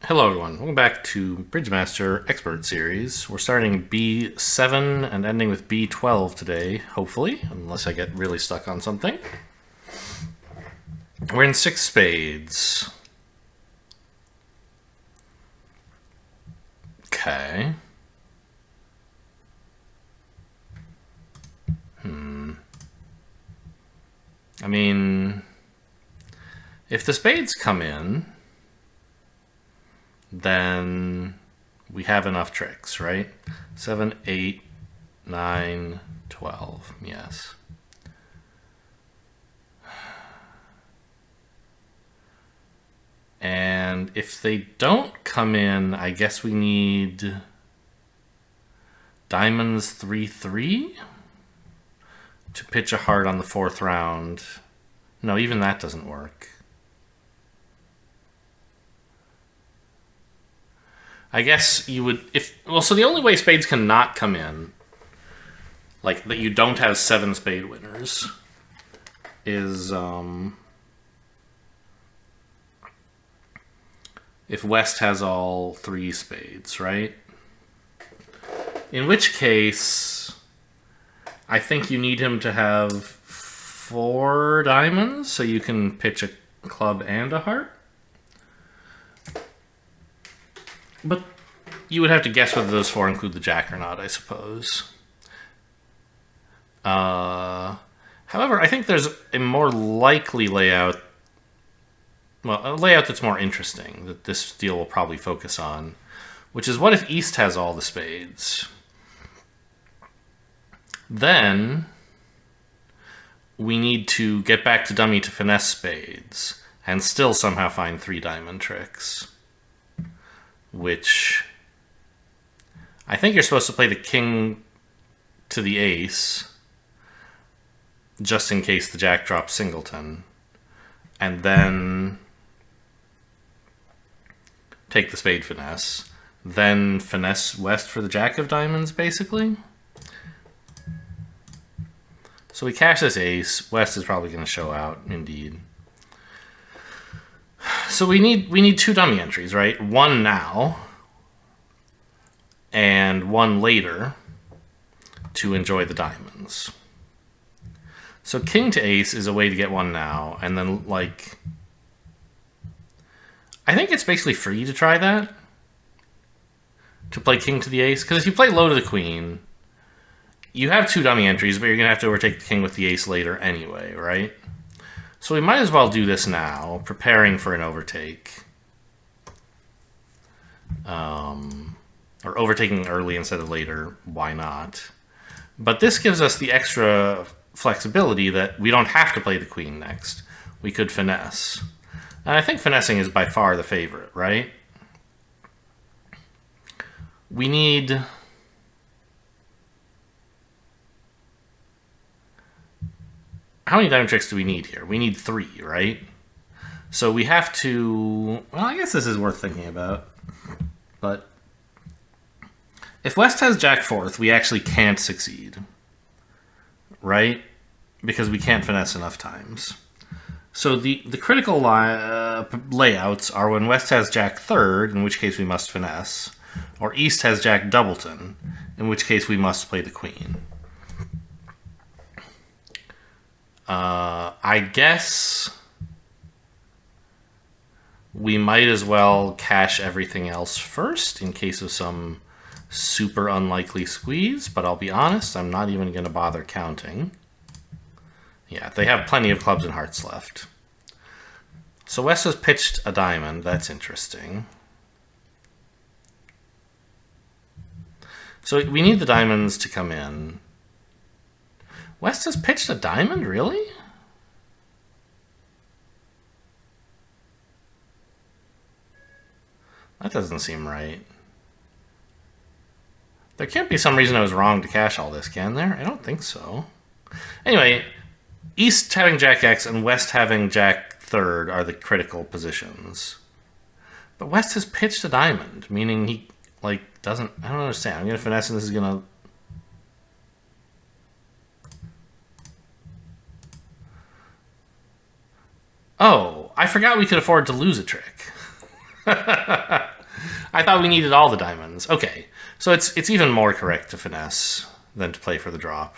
Hello everyone, welcome back to Bridgemaster Expert Series. We're starting B-7 and ending with B-12 today, hopefully, unless I get really stuck on something. We're in 6 spades. Okay. I mean, if the spades come in, then we have enough tricks, right? 7, 8, 9, 12, yes. And if they don't come in, I guess we need diamonds 3-3 to pitch a heart on the 4th round. No, even that doesn't work. I guess you would, so the only way spades cannot come in, like that you don't have 7 spade winners, is if West has all 3 spades, right? In which case, I think you need him to have 4 diamonds so you can pitch a club and a heart. But you would have to guess whether those 4 include the jack or not, I suppose. However, I think there's a more likely layout, well, a layout that's more interesting, that this deal will probably focus on, which is what if East has all the spades? Then we need to get back to dummy to finesse spades and still somehow find 3 diamond tricks. Which I think you're supposed to play the king to the ace just in case the jack drops singleton, and then take the spade finesse, then finesse West for the jack of diamonds, basically. So we cash this ace. West is probably going to show out, indeed. So we need 2 dummy entries, right? 1 now and 1 later to enjoy the diamonds. So king to ace is a way to get 1 now, and then like I think it's basically free to try that. To play king to the ace, because if you play low to the queen, you have 2 dummy entries, but you're gonna have to overtake the king with the ace later anyway, right? So we might as well do this now, preparing for an overtake. Or overtaking early instead of later, why not? But this gives us the extra flexibility that we don't have to play the queen next. We could finesse. And I think finessing is by far the favorite, right? We need... How many diamond tricks do we need here? We need 3, right? So we have to... Well, I guess this is worth thinking about. But if West has jack 4th, we actually can't succeed. Right? Because we can't finesse enough times. So the critical layouts are when West has jack 3rd, in which case we must finesse, or East has jack doubleton, in which case we must play the queen. I guess we might as well cash everything else first in case of some super unlikely squeeze, but I'll be honest, I'm not even going to bother counting. Yeah, they have plenty of clubs and hearts left. So West has pitched a diamond. That's interesting. So we need the diamonds to come in. West has pitched a diamond? Really? That doesn't seem right. There can't be some reason I was wrong to cash all this, can there? I don't think so. Anyway, East having jack X and West having jack 3rd are the critical positions. But West has pitched a diamond, meaning he, like, doesn't... I don't understand. I'm going to finesse and this is going to... Oh, I forgot we could afford to lose a trick. I thought we needed all the diamonds. Okay, so it's even more correct to finesse than to play for the drop.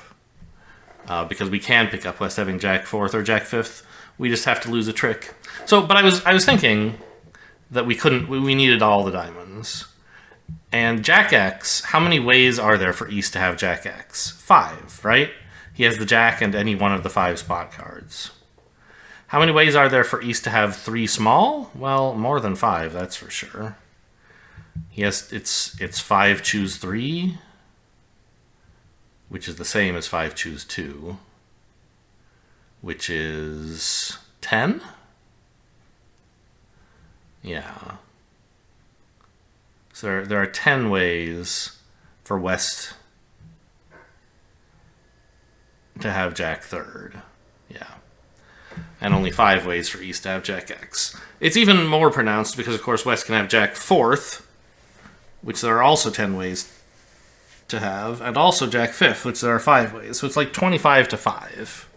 Because we can pick up West having Jack 4th or Jack 5th. We just have to lose a trick. So, but I was thinking that we needed all the diamonds. And Jack X, how many ways are there for East to have Jack X? 5, right? He has the Jack and any one of the 5 spot cards. How many ways are there for East to have 3 small? Well, more than 5, that's for sure. He has, it's 5 choose 3, which is the same as 5 choose 2, which is 10? Yeah. So there are 10 ways for West to have Jack 3rd. Yeah. And only 5 ways for East to have Jack X. It's even more pronounced because, of course, West can have Jack 4th, which there are also 10 ways to have, and also Jack 5th, which there are 5 ways. So it's like 25 to 5.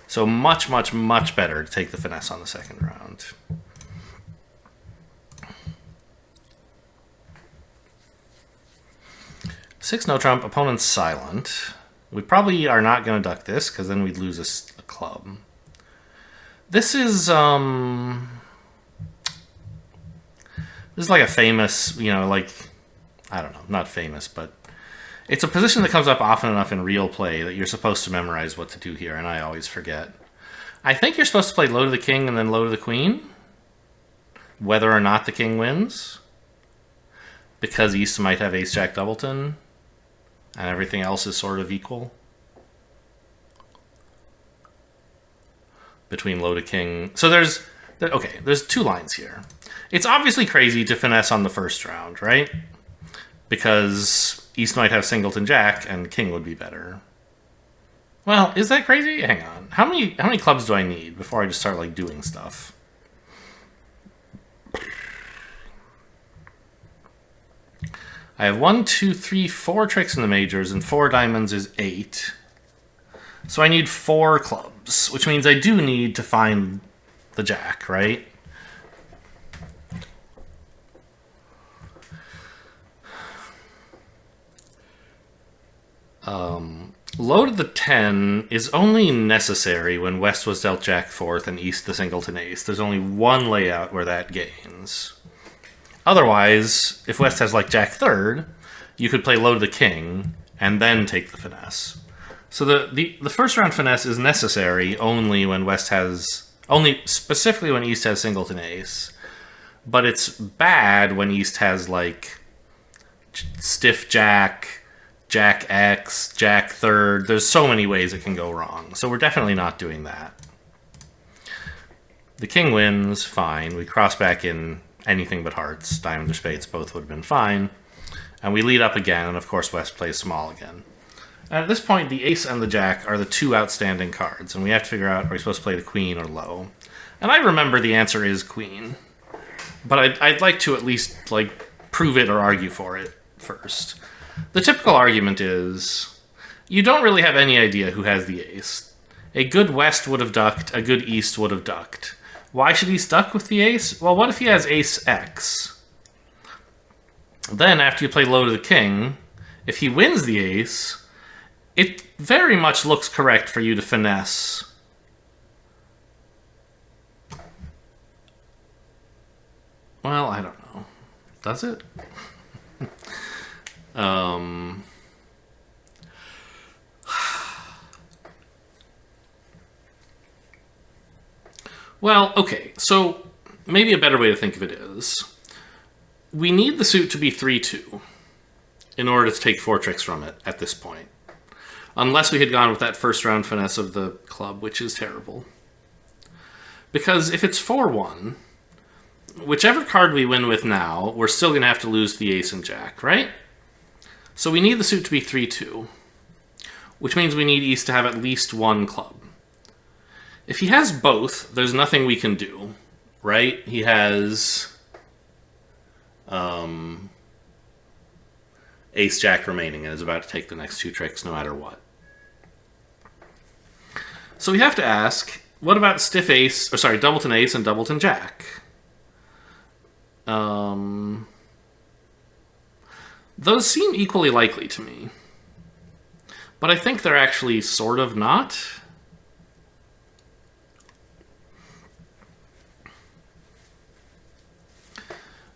So much, much, much better to take the finesse on the second round. 6 no trump, opponent's silent. We probably are not going to duck this, because then we'd lose a club. This is like a famous, you know, like, I don't know, not famous, but it's a position that comes up often enough in real play that you're supposed to memorize what to do here, and I always forget. I think you're supposed to play low to the king and then low to the queen, whether or not the king wins, because East might have ace-jack doubleton, and everything else is sort of equal. Between low to king. So there's 2 lines here. It's obviously crazy to finesse on the first round, right? Because East might have singleton jack and king would be better. Well, is that crazy? Hang on. How many clubs do I need before I just start like doing stuff? I have 1, 2, 3, 4 tricks in the majors, and 4 diamonds is 8. So I need 4 clubs, which means I do need to find the jack, right? Low to the 10 is only necessary when West was dealt Jack 4th and East the singleton ace. There's only one layout where that gains. Otherwise, if West has like Jack 3rd, you could play low to the king and then take the finesse. So the first round finesse is necessary only when West has, only specifically when East has singleton ace. But it's bad when East has like stiff jack, Jack X, Jack 3rd. There's so many ways it can go wrong. So we're definitely not doing that. The king wins, fine. We cross back in anything but hearts. Diamonds or spades both would have been fine. And we lead up again, and of course West plays small again. And at this point, the ace and the jack are the 2 outstanding cards, and we have to figure out, are we supposed to play the queen or low? And I remember the answer is queen. But I'd like to at least like prove it or argue for it first. The typical argument is, you don't really have any idea who has the ace. A good West would have ducked, a good East would have ducked. Why should he duck with the ace? Well, what if he has ace X? Then, after you play low to the king, if he wins the ace, it very much looks correct for you to finesse. Well, I don't know. Does it? Well, okay, so maybe a better way to think of it is, we need the suit to be 3-2 in order to take 4 tricks from it at this point. Unless we had gone with that first round finesse of the club, which is terrible. Because if it's 4-1, whichever card we win with now, we're still going to have to lose the ace and jack, right? So we need the suit to be 3-2, which means we need East to have at least 1 club. If he has both, there's nothing we can do, right? He has ace-jack remaining and is about to take the next 2 tricks no matter what. So we have to ask, what about stiff ace, or sorry, doubleton ace and doubleton jack? Those seem equally likely to me. But I think they're actually sort of not.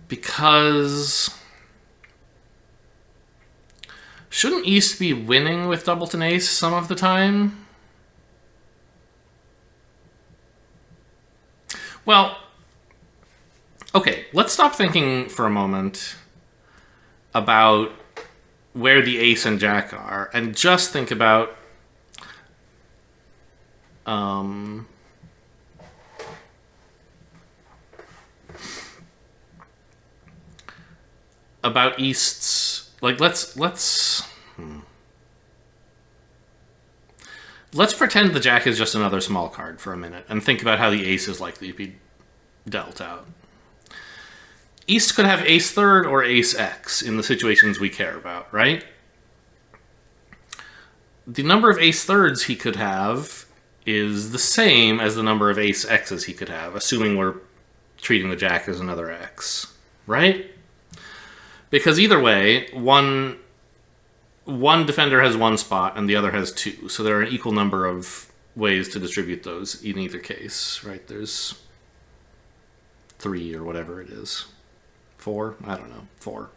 Because shouldn't East be winning with doubleton ace some of the time? Well, okay, let's stop thinking for a moment about where the ace and jack are and just think about East's, like, let's pretend the jack is just another small card for a minute and think about how the ace is likely to be dealt out. East could have ace third or ace X in the situations we care about, right? The number of ace thirds he could have is the same as the number of ace X's he could have, assuming we're treating the jack as another X, right? Because either way, one defender has one spot and the other has two, so there are an equal number of ways to distribute those in either case, right? There's 3 or whatever it is. 4? I don't know. 4.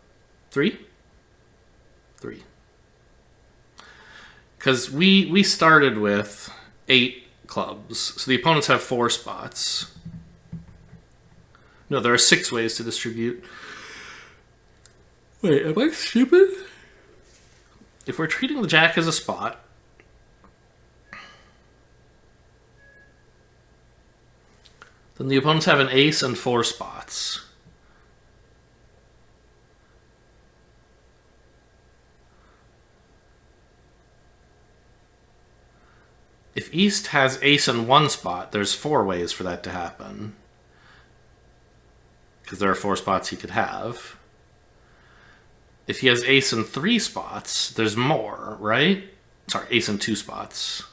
3? 3. Because we started with 8 clubs, so the opponents have 4 spots. No, there are 6 ways to distribute. Wait, am I stupid? If we're treating the jack as a spot, then the opponents have an ace and 4 spots. If East has ace and 1 spot, there's 4 ways for that to happen. Because there are 4 spots he could have. If he has ace and 3 spots, there's more, right? Sorry, ace and 2 spots.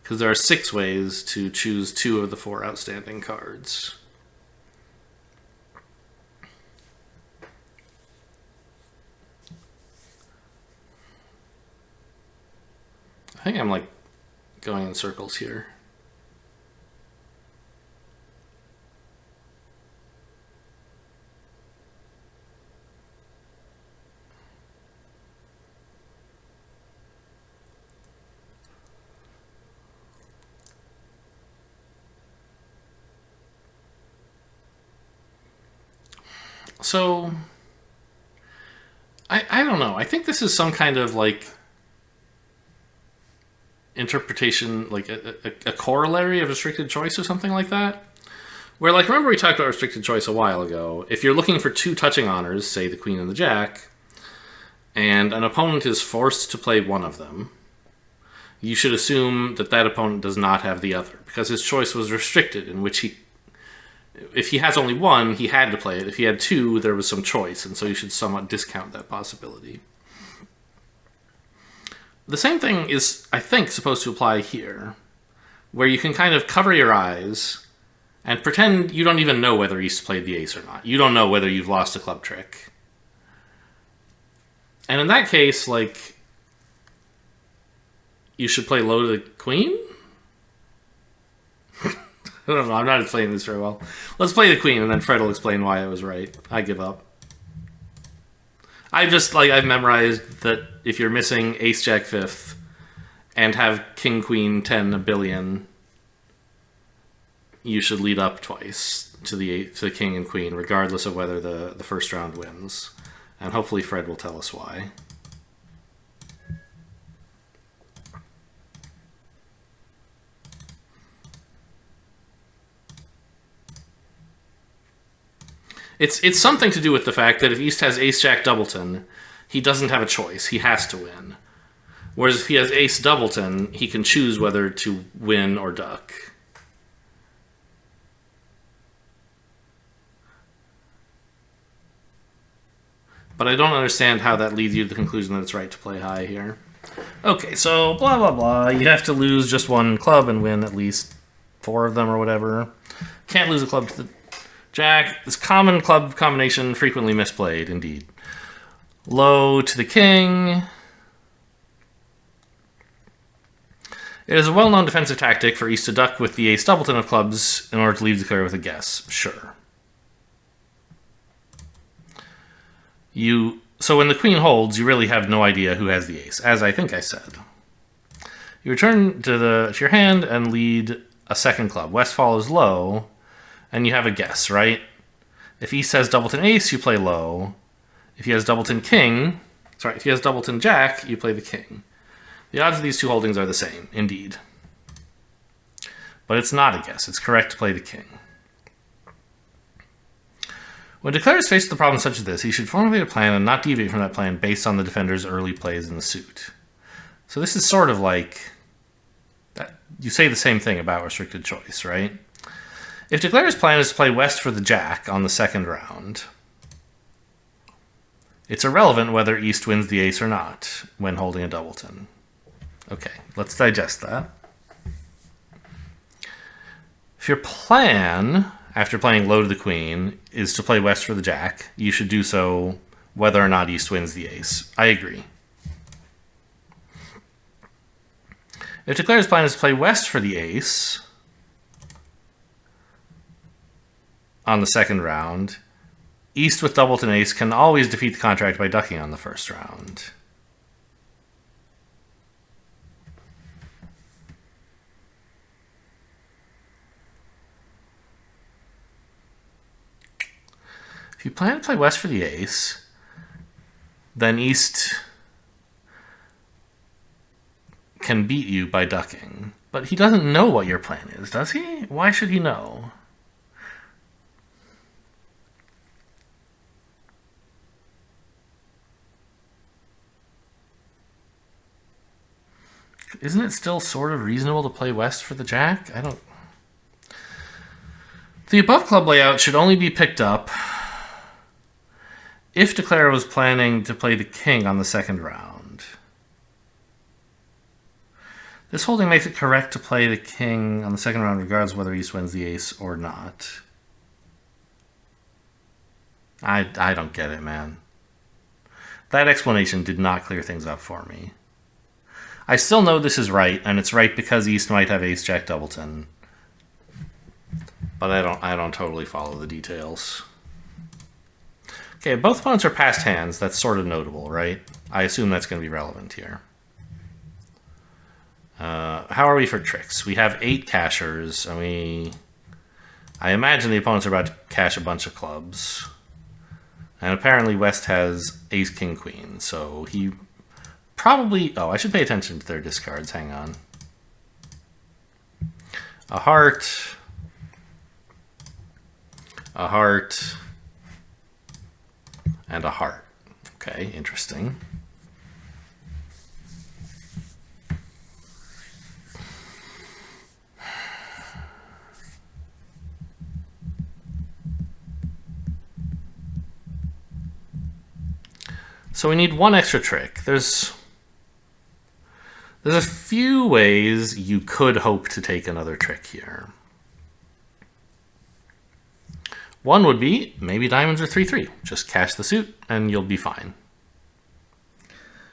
Because there are 6 ways to choose 2 of the 4 outstanding cards. I think I'm like going in circles here. So, I don't know. I think this is some kind of like interpretation, like a corollary of restricted choice or something like that. Where, like, remember we talked about restricted choice a while ago. If you're looking for 2 touching honors, say the queen and the jack, and an opponent is forced to play one of them, you should assume that that opponent does not have the other, because his choice was restricted, in which if he has only 1, he had to play it. If he had 2, there was some choice, and so you should somewhat discount that possibility. The same thing is, I think, supposed to apply here, where you can kind of cover your eyes and pretend you don't even know whether East played the ace or not. You don't know whether you've lost a club trick. And in that case, like, you should play loaded queen? I don't know, I'm not explaining this very well. Let's play the queen, and then Fred will explain why I was right. I give up. I've memorized that if you're missing ace jack 5th and have king queen 10 a billion, you should lead up twice to the king and queen, regardless of whether the first round wins. And hopefully Fred will tell us why. It's something to do with the fact that if East has ace-jack doubleton, he doesn't have a choice. He has to win. Whereas if he has ace doubleton, he can choose whether to win or duck. But I don't understand how that leads you to the conclusion that it's right to play high here. Okay, so blah, blah, blah. You have to lose just 1 club and win at least 4 of them or whatever. Can't lose a club Jack, this common club combination, frequently misplayed, indeed. Low to the king. It is a well-known defensive tactic for East to duck with the ace doubleton of clubs in order to leave declare with a guess. Sure. So when the queen holds, you really have no idea who has the ace, as I think I said. You return to your hand and lead a second club. West follows low, and you have a guess, right? If East has doubleton ace, you play low. If he has doubleton jack, you play the king. The odds of these two holdings are the same, indeed. But it's not a guess. It's correct to play the king. When declarer is faced with a problem such as this, he should formulate a plan and not deviate from that plan based on the defender's early plays in the suit. So this is sort of like that. You say the same thing about restricted choice, right? If declarer's plan is to play West for the jack on the second round, it's irrelevant whether East wins the ace or not when holding a doubleton. Okay, let's digest that. If your plan, after playing low to the queen, is to play West for the jack, you should do so whether or not East wins the ace. I agree. If declarer's plan is to play West for the ace on the second round, East with doubleton ace can always defeat the contract by ducking on the first round. If you plan to play West for the ace, then East can beat you by ducking. But he doesn't know what your plan is, does he? Why should he know? Isn't it still sort of reasonable to play West for the jack? I don't... The above club layout should only be picked up if declarer was planning to play the king on the second round. This holding makes it correct to play the king on the second round regardless of whether East wins the ace or not. I don't get it, man. That explanation did not clear things up for me. I still know this is right, and it's right because East might have ace-jack doubleton. But I don't totally follow the details. Okay, both opponents are passed hands. That's sort of notable, right? I assume that's going to be relevant here. How are we for tricks? We have 8 cashers, and I imagine the opponents are about to cash a bunch of clubs. And apparently West has ace, king, queen, so he probably... Oh, I should pay attention to their discards. Hang on. A heart, and a heart. Okay, interesting. So we need one extra trick. There's a few ways you could hope to take another trick here. One would be, maybe diamonds are 3-3. Just cash the suit and you'll be fine.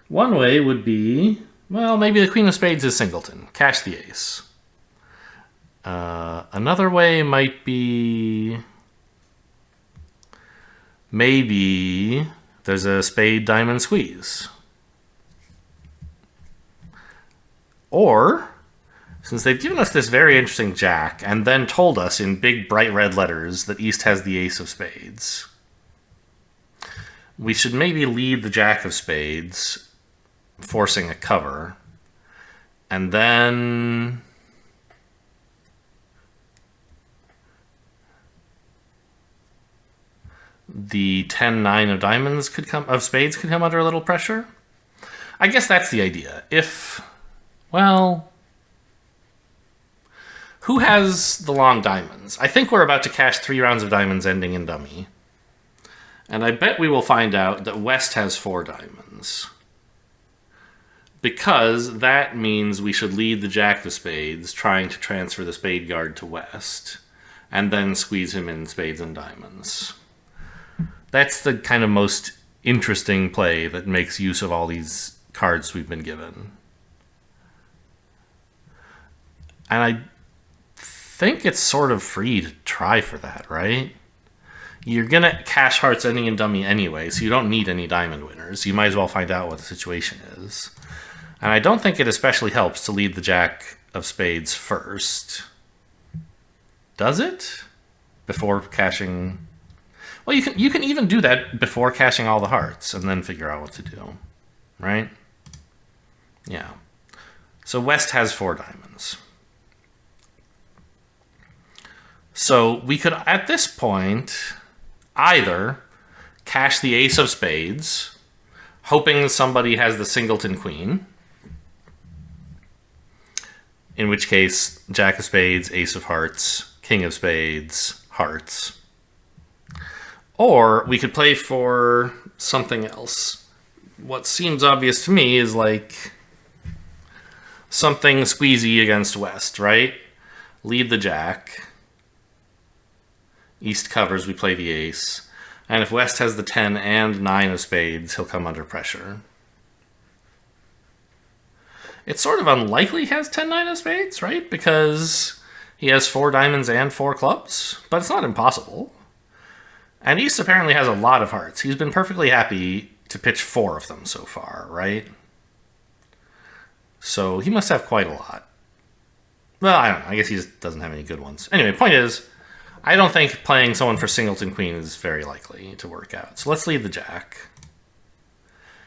One way would be, well, maybe the queen of spades is singleton. Cash the ace. Another way might be, maybe there's a spade diamond squeeze. Or, since they've given us this very interesting jack and then told us in big bright red letters that East has the ace of spades, we should maybe lead the jack of spades, forcing a cover, and then the 10-9 of diamonds of spades could come under a little pressure. I guess that's the idea. If, well, who has the long diamonds? I think we're about to cash 3 rounds of diamonds ending in dummy. And I bet we will find out that West has 4 diamonds. Because that means we should lead the jack of spades, trying to transfer the spade guard to West. and then squeeze him in spades and diamonds. That's the kind of most interesting play that makes use of all these cards we've been given. And I think it's sort of free to try for that, right? You're going to cash hearts ending in dummy anyway, so you don't need any diamond winners. You might as well find out what the situation is. And I don't think it especially helps to lead the jack of spades first. Does it? Before cashing... Well, you can even do that before cashing all the hearts and then figure out what to do, right? Yeah. So West has 4 diamonds. So we could, at this point, either cash the ace of spades, hoping somebody has the singleton queen, in which case jack of spades, ace of hearts, king of spades, hearts. Or we could play for something else. What seems obvious to me is like something squeezy against West, right? Lead the jack. East covers, we play the ace. And if West has the 10 and 9 of spades, he'll come under pressure. It's sort of unlikely he has 10-9 of spades, right? Because he has 4 diamonds and 4 clubs. But it's not impossible. And East apparently has a lot of hearts. He's been perfectly happy to pitch 4 of them so far, right? So he must have quite a lot. Well, I don't know. I guess he just doesn't have any good ones. Anyway, point is, I don't think playing someone for singleton queen is very likely to work out. So let's lead the jack.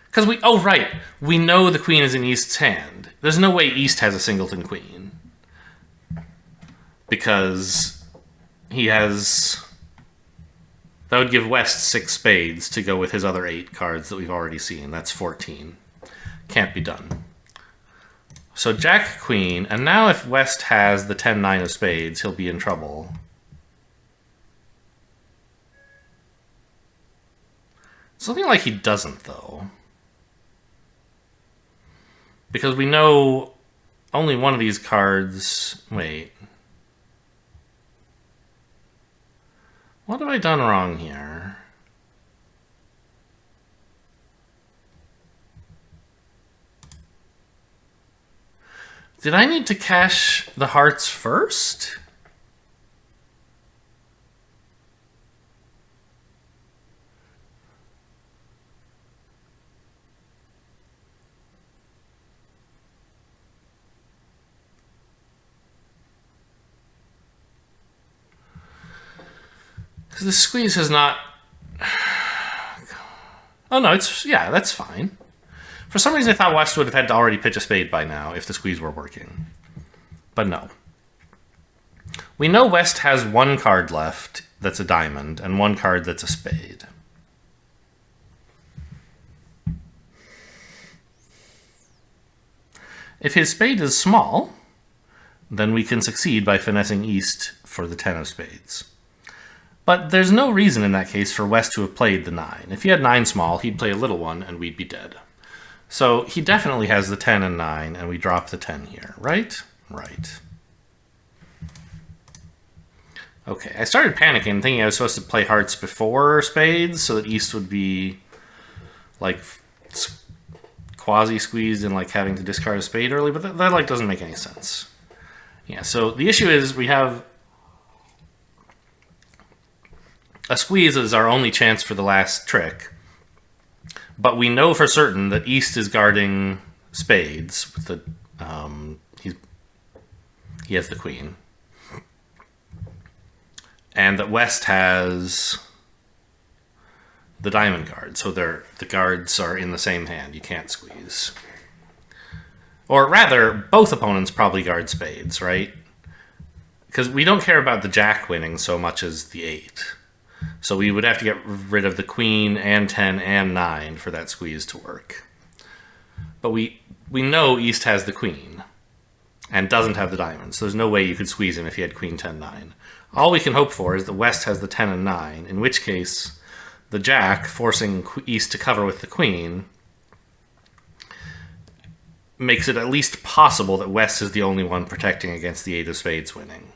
Because we know the queen is in East's hand. There's no way East has a singleton queen. Because he has... That would give West 6 spades to go with his other 8 cards that we've already seen. That's 14. Can't be done. So jack, queen, and now if West has the 10-9 of spades, he'll be in trouble. Something like he doesn't, though. Because we know only one of these cards... Wait. What have I done wrong here? Did I need to cash the hearts first? Because the squeeze has not... Oh no, yeah, that's fine. For some reason I thought West would have had to already pitch a spade by now if the squeeze were working. But no. We know West has 1 card left that's a diamond and 1 card that's a spade. If his spade is small, then we can succeed by finessing East for the 10 of spades. But there's no reason in that case for West to have played the 9. If he had 9 small, he'd play a little one and we'd be dead. So he definitely has the 10 and 9, and we drop the 10 here, right? Right. Okay, I started panicking, thinking I was supposed to play hearts before spades, so that East would be, like, quasi-squeezed and, like, having to discard a spade early, but that like, doesn't make any sense. Yeah, so the issue is we have... A squeeze is our only chance for the last trick. But we know for certain that East is guarding spades with the he has the queen. And that West has the diamond guard. So the guards are in the same hand. You can't squeeze. Or rather, both opponents probably guard spades, right? Because we don't care about the jack winning so much as the 8. So we would have to get rid of the queen and 10 and 9 for that squeeze to work. But we know East has the queen and doesn't have the diamonds. So there's no way you could squeeze him if he had queen 10 9. All we can hope for is that West has the 10 and 9, in which case the jack, forcing East to cover with the queen, makes it at least possible that West is the only one protecting against the 8 of spades winning.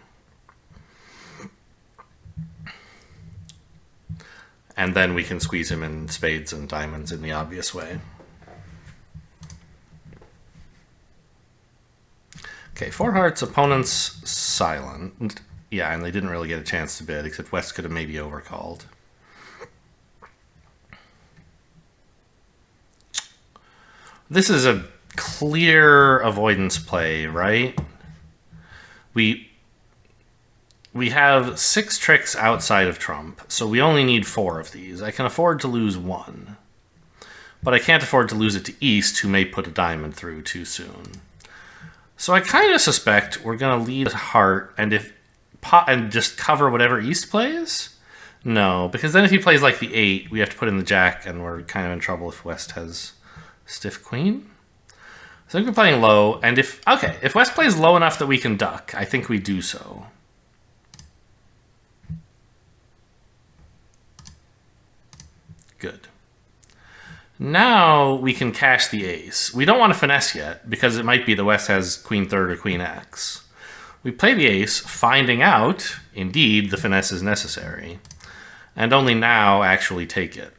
And then we can squeeze him in spades and diamonds in the obvious way. Okay, 4 hearts, opponent's silent. Yeah, and they didn't really get a chance to bid, except West could have maybe overcalled. This is a clear avoidance play, right? We have 6 tricks outside of trump, so we only need 4 of these. I can afford to lose 1, but I can't afford to lose it to East, who may put a diamond through too soon. So I kind of suspect we're going to lead a heart and just cover whatever East plays? No, because then if he plays like the 8, we have to put in the Jack, and we're kind of in trouble if West has stiff Queen. So I think we're playing low, and if West plays low enough that we can duck, I think we do so. Good. Now we can cash the ace. We don't want to finesse yet, because it might be the West has Queen third or Queen X. We play the ace, finding out, indeed, the finesse is necessary, and only now actually take it.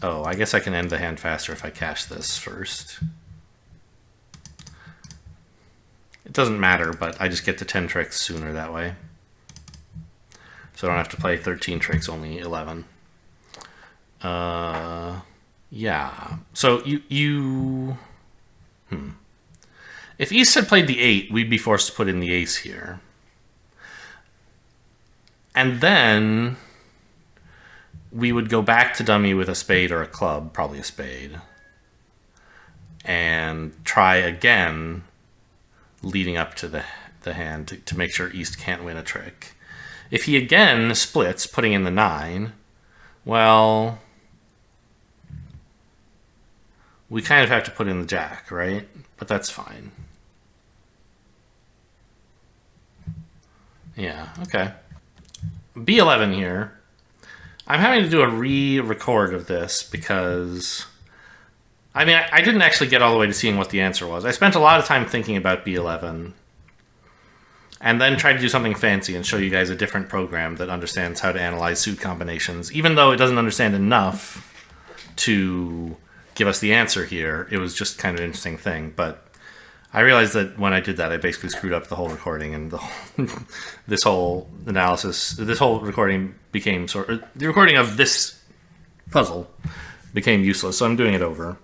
Oh, I guess I can end the hand faster if I cash this first. It doesn't matter, but I just get to 10 tricks sooner that way. So I don't have to play 13 tricks, only 11. Yeah. So If East had played the 8, we'd be forced to put in the ace here. And then we would go back to dummy with a spade or a club, probably a spade, and try again leading up to the hand to make sure East can't win a trick. If he again splits, putting in the 9, well, we kind of have to put in the Jack, right? But that's fine. Yeah, okay. B11 here. I'm having to do a re-record of this because, I mean, I didn't actually get all the way to seeing what the answer was. I spent a lot of time thinking about B11 and then tried to do something fancy and show you guys a different program that understands how to analyze suit combinations. Even though it doesn't understand enough to give us the answer here, it was just kind of an interesting thing. But I realized that when I did that, I basically screwed up the whole recording, and this whole analysis, this whole recording became the recording of this puzzle became useless. So I'm doing it over.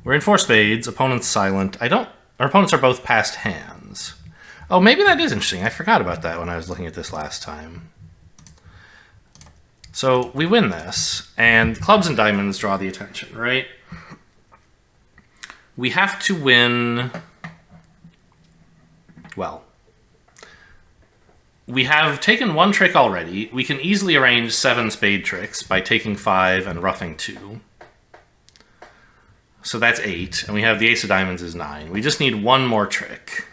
We're in 4 spades. Opponent's silent. Our opponents are both past hands. Oh, maybe that is interesting. I forgot about that when I was looking at this last time. So we win this, and clubs and diamonds draw the attention, right? We have to win. Well, we have taken 1 trick already. We can easily arrange 7 spade tricks by taking 5 and roughing 2. So that's 8, and we have the ace of diamonds is 9. We just need 1 more trick.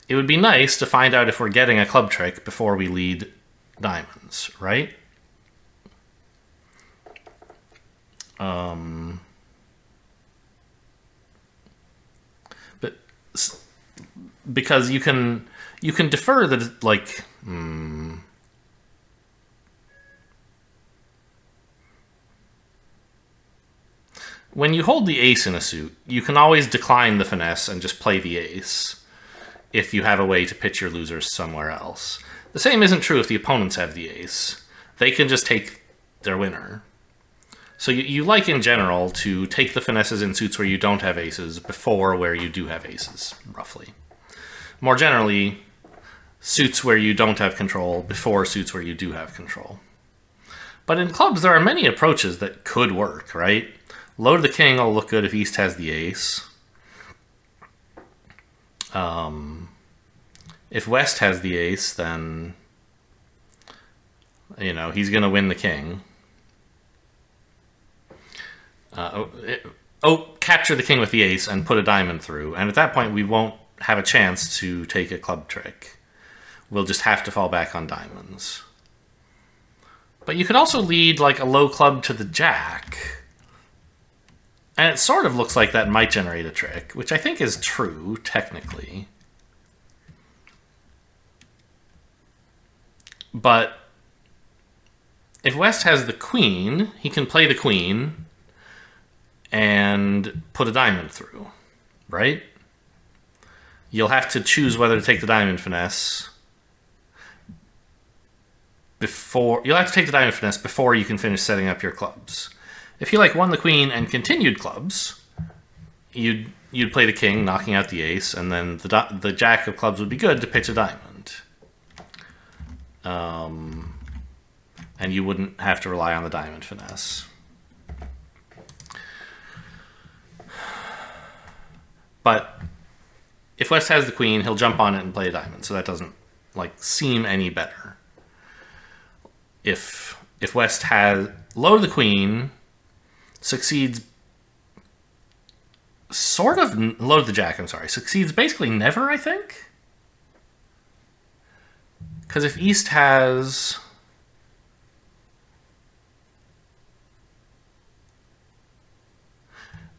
It would be nice to find out if we're getting a club trick before we lead diamonds, right? But because you can defer that, like, when you hold the ace in a suit, you can always decline the finesse and just play the ace if you have a way to pitch your losers somewhere else. The same isn't true if the opponents have the ace. They can just take their winner. So you like, in general, to take the finesses in suits where you don't have aces before where you do have aces, roughly. More generally, suits where you don't have control before suits where you do have control. But in clubs, there are many approaches that could work, right? Low to the king will look good if East has the ace. If West has the ace, then, you know, he's going to win the king. Capture the king with the ace and put a diamond through. And at that point, we won't have a chance to take a club trick. We'll just have to fall back on diamonds. But you could also lead, like, a low club to the Jack. And it sort of looks like that might generate a trick, which I think is true, technically. But if West has the queen, he can play the queen and put a diamond through, right? You'll have to choose whether to take the diamond finesse before... You'll have to take the diamond finesse before you can finish setting up your clubs. If you won the queen and continued clubs, you'd play the king, knocking out the ace, and then the jack of clubs would be good to pitch a diamond. And you wouldn't have to rely on the diamond finesse. But if West has the queen, he'll jump on it and play a diamond, so that doesn't seem any better. If West has low the queen, succeeds sort of low the jack, succeeds basically never, I think. Because if East has...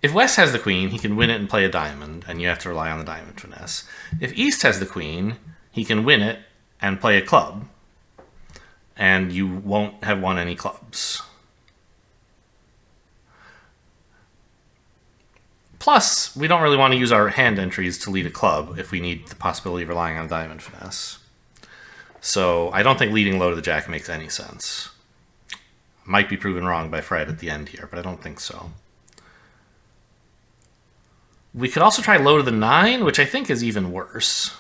If West has the queen, he can win it and play a diamond, and you have to rely on the diamond finesse. If East has the queen, he can win it and play a club, and you won't have won any clubs. Plus, we don't really want to use our hand entries to lead a club if we need the possibility of relying on diamond finesse. So I don't think leading low to the jack makes any sense. Might be proven wrong by Fred at the end here, but I don't think so. We could also try low to the 9, which I think is even worse.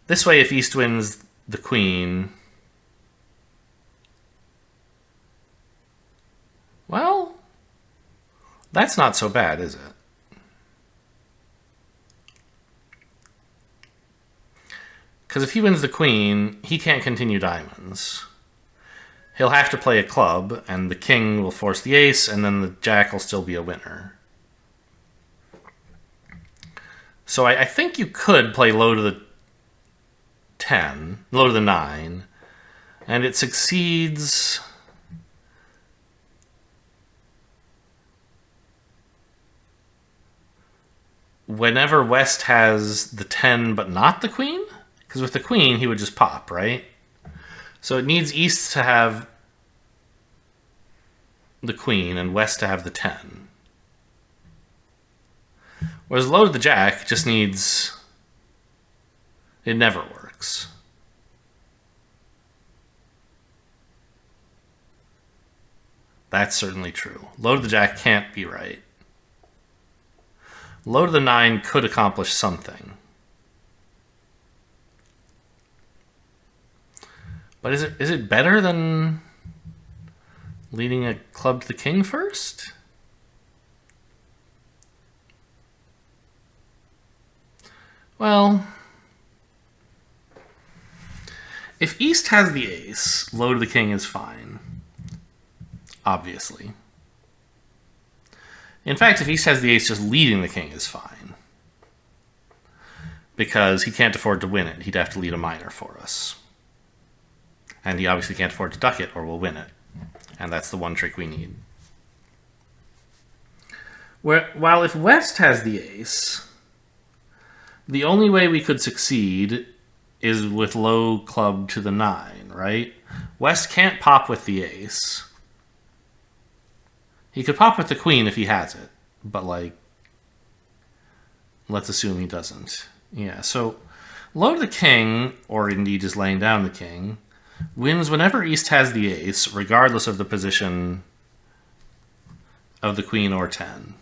This way, if East wins the queen... Well, that's not so bad, is it? Because if he wins the queen, he can't continue diamonds. He'll have to play a club, and the king will force the ace, and then the jack will still be a winner. So I think you could play low to the 10, low to the 9, and it succeeds... whenever West has the 10 but not the queen? Because with the queen, he would just pop, right? So it needs East to have the queen and West to have the 10. Whereas low to the jack just needs... It never works. That's certainly true. Low to the jack can't be right. Low to the 9 could accomplish something. But is it better than leading a club to the king first? Well, if East has the ace, low to the king is fine. Obviously. In fact, if East has the ace, just leading the king is fine. Because he can't afford to win it. He'd have to lead a minor for us. And he obviously can't afford to duck it or we'll win it. And that's the one trick we need. While if West has the ace, the only way we could succeed is with low club to the 9, right? West can't pop with the ace. He could pop with the queen if he has it, but let's assume he doesn't. Yeah, so low to the king, or indeed just laying down the king, wins whenever East has the ace, regardless of the position of the queen or 10.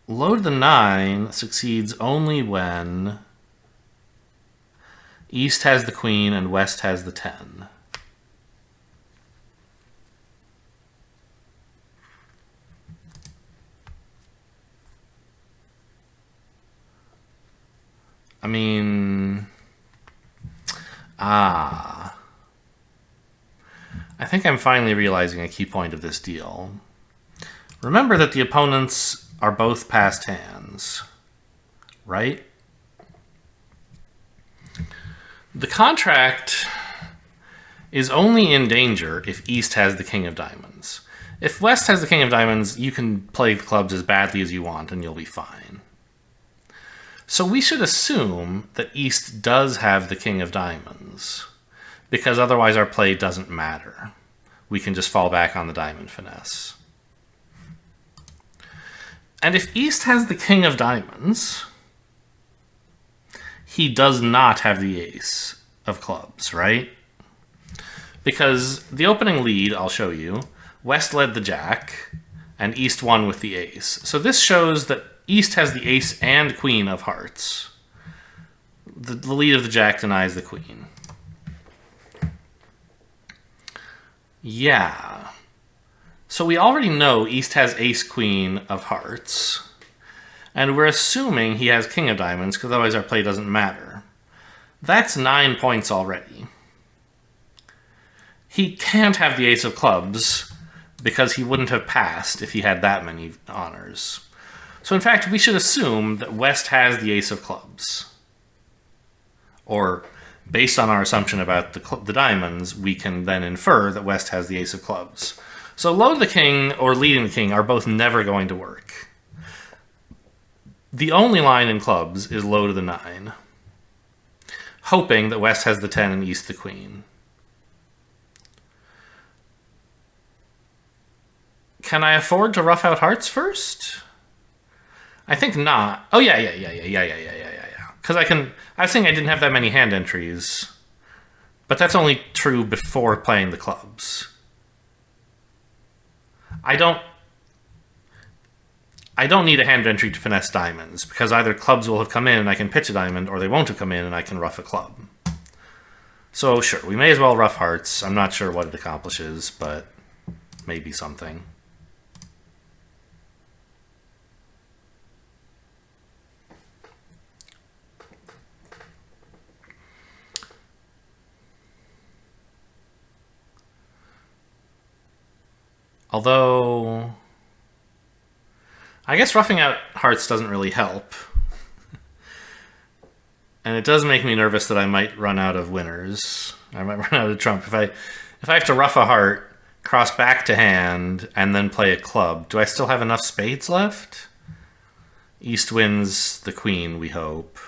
Low to the 9 succeeds only when East has the queen and West has the 10. I mean... I think I'm finally realizing a key point of this deal. Remember that the opponents are both passed hands, right? The contract is only in danger if East has the king of diamonds. If West has the king of diamonds, you can play the clubs as badly as you want and you'll be fine. So we should assume that East does have the king of diamonds, because otherwise our play doesn't matter. We can just fall back on the diamond finesse. And if East has the king of diamonds, he does not have the ace of clubs, right? Because the opening lead, I'll show you, West led the jack, and East won with the ace. So this shows that East has the ace and queen of hearts. The lead of the jack denies the queen. Yeah. So we already know East has ace-queen of hearts. And we're assuming he has king of diamonds, because otherwise our play doesn't matter. That's 9 points already. He can't have the ace of clubs, because he wouldn't have passed if he had that many honors. So in fact, we should assume that West has the ace of clubs. Or, based on our assumption about the diamonds, we can then infer that West has the ace of clubs. So load the king or leading the king are both never going to work. The only line in clubs is low to the 9, hoping that West has the 10 and East the queen. Can I afford to rough out hearts first? I think not. Oh yeah. Because I was thinking I didn't have that many hand entries, but that's only true before playing the clubs. I don't need a hand entry to finesse diamonds, because either clubs will have come in and I can pitch a diamond, or they won't have come in and I can rough a club. So sure, we may as well rough hearts. I'm not sure what it accomplishes, but maybe something. Although, I guess roughing out hearts doesn't really help. And it does make me nervous that I might run out of winners. I might run out of trump. If I have to rough a heart, cross back to hand, and then play a club, do I still have enough spades left? East wins the queen, we hope.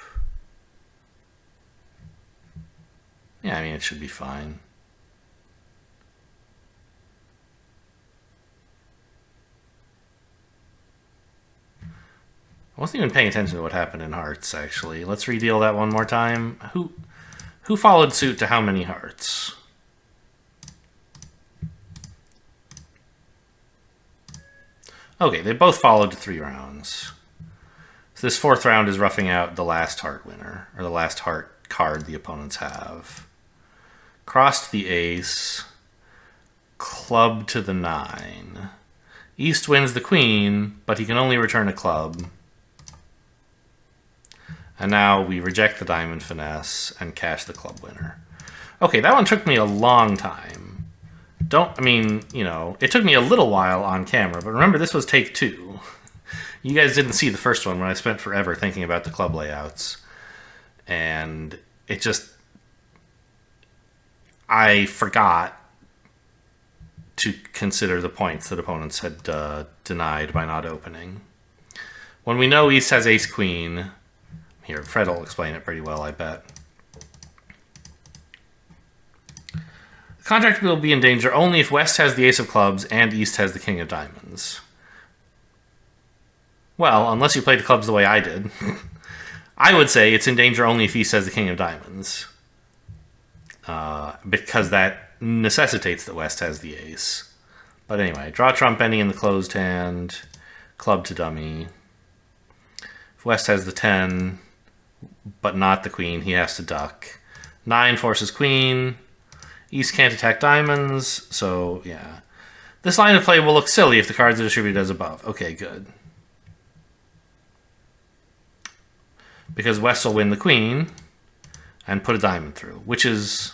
Yeah, I mean, it should be fine. I wasn't even paying attention to what happened in hearts, actually. Let's redeal that one more time. Who followed suit to how many hearts? Okay, they both followed to 3 rounds. So this 4th round is roughing out the last heart winner, or the last heart card the opponents have. Crossed the ace, club to the 9. East wins the queen, but he can only return a club. And now we reject the diamond finesse and cash the club winner. Okay, that one took me a long time. It took me a little while on camera, but remember this was take 2. You guys didn't see the first one when I spent forever thinking about the club layouts. And it just... I forgot to consider the points that opponents had denied by not opening. When we know East has ace-queen... Here, Fred will explain it pretty well, I bet. The contract will be in danger only if West has the ace of clubs and East has the king of diamonds. Well, unless you played the clubs the way I did. I would say it's in danger only if East has the king of diamonds. Because that necessitates that West has the ace. But anyway, draw trump ending in the closed hand, club to dummy. If West has the 10... but not the queen, he has to duck. 9 forces queen. East can't attack diamonds, so yeah. This line of play will look silly if the cards are distributed as above. Okay, good. Because West will win the queen and put a diamond through, which is...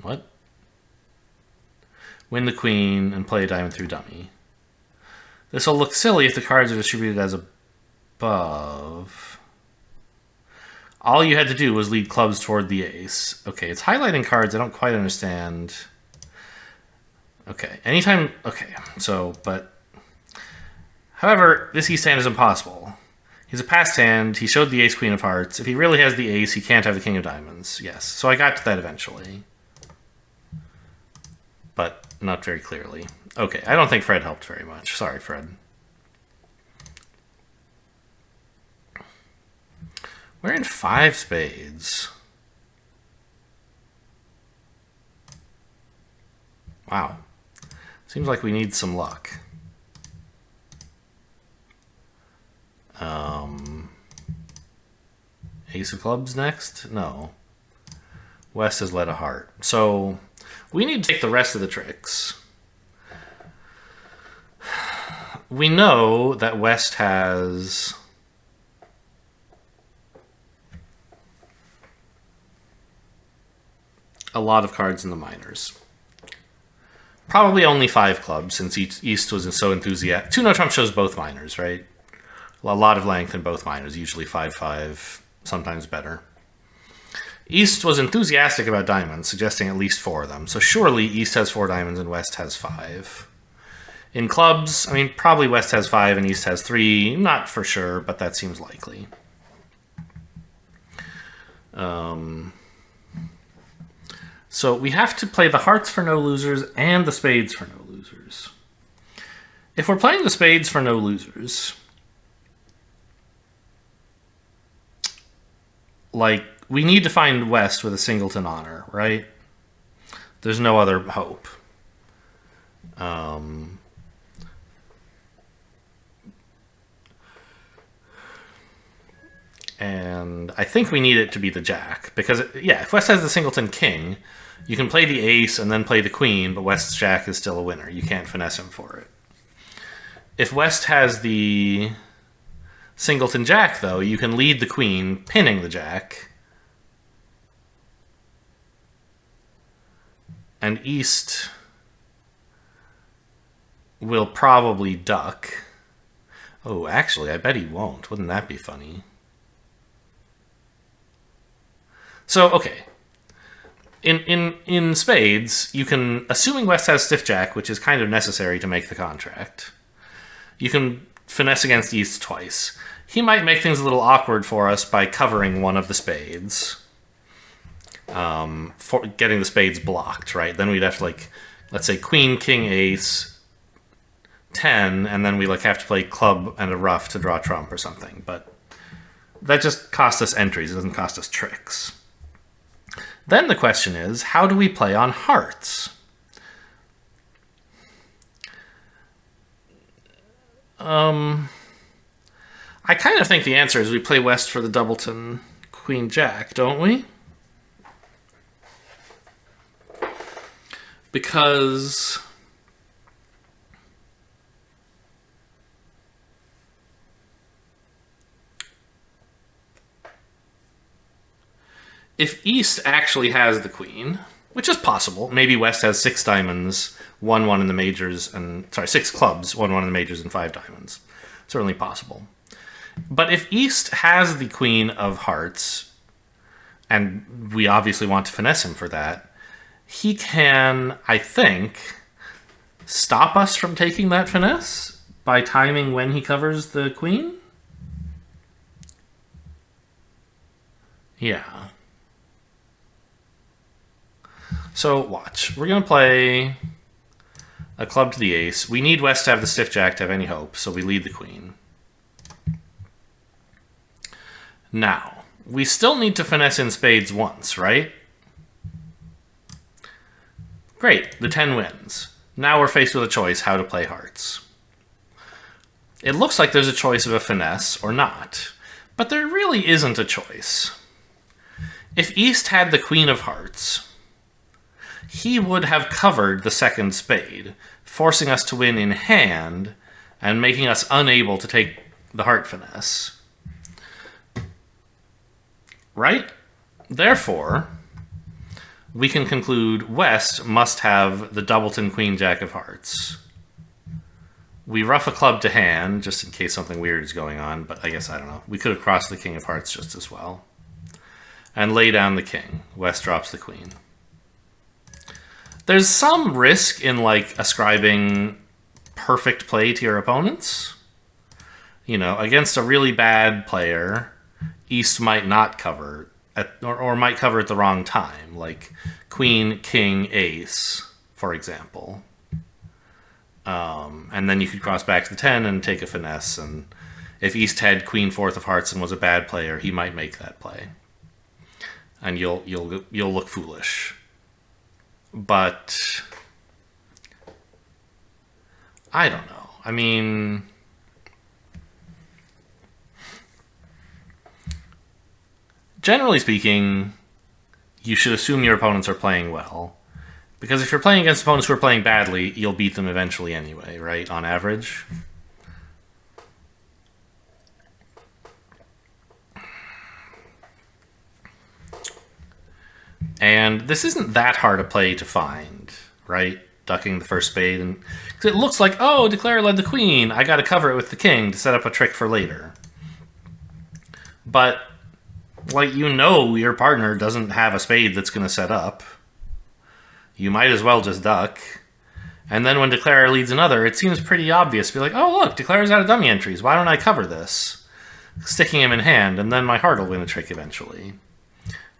What? Win the queen and play a diamond through dummy. This will look silly if the cards are distributed as above. All you had to do was lead clubs toward the ace. Okay, it's highlighting cards I don't quite understand. Okay, anytime... Okay, so, but... However, this East hand is impossible. He's a passed hand. He showed the ace, queen of hearts. If he really has the ace, he can't have the king of diamonds. Yes, so I got to that eventually. But not very clearly. Okay, I don't think Fred helped very much. Sorry, Fred. We're in 5 spades. Wow. Seems like we need some luck. Ace of clubs next? No. West has led a heart. So we need to take the rest of the tricks. We know that West has a lot of cards in the minors. Probably only 5 clubs, since East was so enthusiastic. 2 No Trump shows both minors, right? A lot of length in both minors, usually 5-5, sometimes better. East was enthusiastic about diamonds, suggesting at least 4 of them. So surely East has 4 diamonds and West has 5. In clubs, I mean, probably West has 5 and East has 3. Not for sure, but that seems likely. So we have to play the hearts for no losers and the spades for no losers. If we're playing the spades for no losers, like, we need to find West with a singleton honor, right? There's no other hope. And I think we need it to be the jack. Because, yeah, if West has the singleton king, you can play the ace and then play the queen, but West's jack is still a winner. You can't finesse him for it. If West has the singleton jack, though, you can lead the queen, pinning the jack. And East will probably duck. Oh, actually, I bet he won't. Wouldn't that be funny? So, okay. In spades, you can, assuming West has stiff jack, which is kind of necessary to make the contract, you can finesse against East twice. He might make things a little awkward for us by covering one of the spades. For getting the spades blocked, right? Then we'd have to, like, let's say queen, king, ace, 10, and then we like have to play club and a ruff to draw trump or something. But that just costs us entries. It doesn't cost us tricks. Then the question is, how do we play on hearts? I kind of think the answer is we play West for the doubleton queen jack, don't we? Because if East actually has the queen, which is possible, maybe West has 6 diamonds, 1-1 in the majors, and 6 clubs, 1-1 in the majors, and 5 diamonds. Certainly possible. But if East has the queen of hearts, and we obviously want to finesse him for that, he can, I think, stop us from taking that finesse by timing when he covers the queen? Yeah. So, watch. We're going to play a club to the ace. We need West to have the stiff jack to have any hope, so we lead the queen. Now, we still need to finesse in spades once, right? Great, the 10 wins. Now we're faced with a choice how to play hearts. It looks like there's a choice of a finesse or not, but there really isn't a choice. If East had the queen of hearts, he would have covered the second spade, forcing us to win in hand and making us unable to take the heart finesse. Right? Therefore, we can conclude West must have the doubleton queen jack of hearts. We ruff a club to hand, just in case something weird is going on, but I guess, I don't know. We could have crossed the king of hearts just as well. and lay down the king. West drops the queen. There's some risk in, like, ascribing perfect play to your opponents. You know, against a really bad player, East might not cover, or might cover at the wrong time, like queen, king, ace, for example. And then you could cross back to the 10 and take a finesse, and if East had queen, fourth of hearts and was a bad player, he might make that play. And you'll look foolish. But I don't know. I mean, generally speaking, you should assume your opponents are playing well. Because if you're playing against opponents who are playing badly, you'll beat them eventually anyway, right? On average. And this isn't that hard a play to find, right? Ducking the first spade. And cause it looks like, oh, declare led the queen. I got to cover it with the king to set up a trick for later. But, like, you know your partner doesn't have a spade that's going to set up. You might as well just duck. And then when declare leads another, it seems pretty obvious. Be like, oh, look, declare's out of dummy entries. Why don't I cover this? Sticking him in hand, and then my heart will win a trick eventually.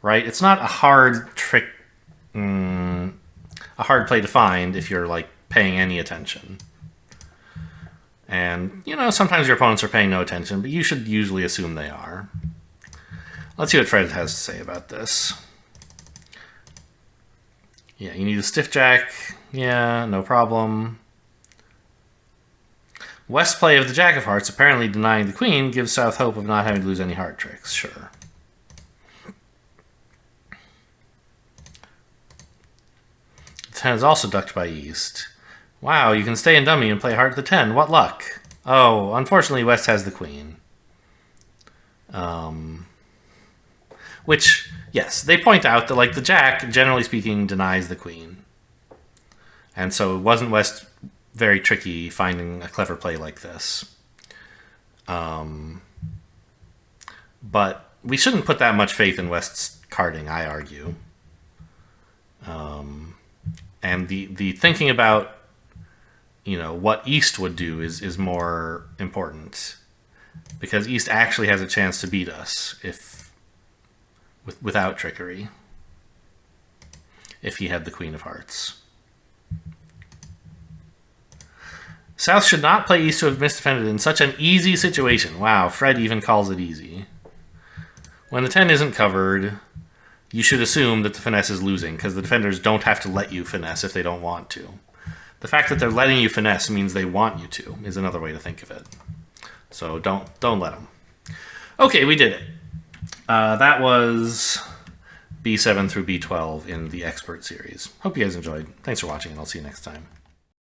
Right? It's not a hard trick, a hard play to find if you're, like, paying any attention. And, you know, sometimes your opponents are paying no attention, but you should usually assume they are. Let's see what Fred has to say about this. Yeah, you need a stiff jack. Yeah, no problem. West play of the jack of hearts, apparently denying the queen, gives South hope of not having to lose any heart tricks. Sure. The 10 is also ducked by East. Wow, you can stay in dummy and play heart to the 10. What luck. Oh, unfortunately, West has the queen. Which, yes, they point out that, like, the jack, generally speaking, denies the queen. And so it wasn't West very tricky finding a clever play like this. But we shouldn't put that much faith in West's carding, I argue. And the thinking about, you know, what East would do is more important. Because East actually has a chance to beat us without trickery. If he had the Queen of Hearts. South should not play East to have misdefended in such an easy situation. Wow, Fred even calls it easy. When the 10 isn't covered, you should assume that the finesse is losing, because the defenders don't have to let you finesse if they don't want to. The fact that they're letting you finesse means they want you to, is another way to think of it. So don't let them. Okay, we did it. That was B7 through B12 in the Expert series. Hope you guys enjoyed. Thanks for watching, and I'll see you next time.